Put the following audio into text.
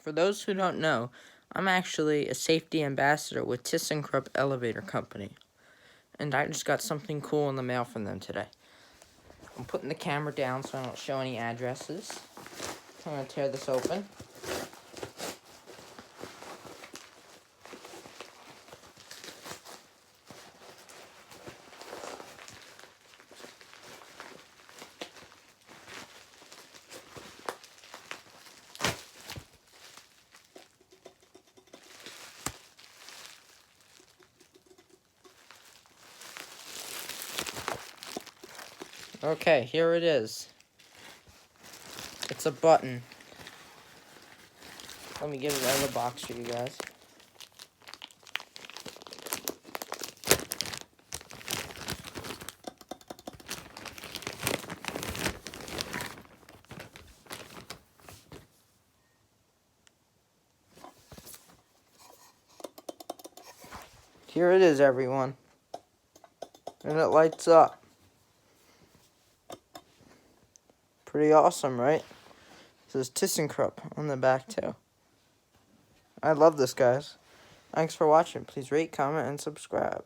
For those who don't know, I'm actually a safety ambassador with ThyssenKrupp Elevator Company. And I just got something cool in the mail from them today. I'm putting the camera down so I don't show any addresses. I'm going to tear this open. Okay, here it is. It's a button. Let me get it out of the box for you guys. Here it is, everyone. And it lights up. Pretty awesome, right? It says ThyssenKrupp on the back, too. I love this, guys. Thanks for watching. Please rate, comment, and subscribe.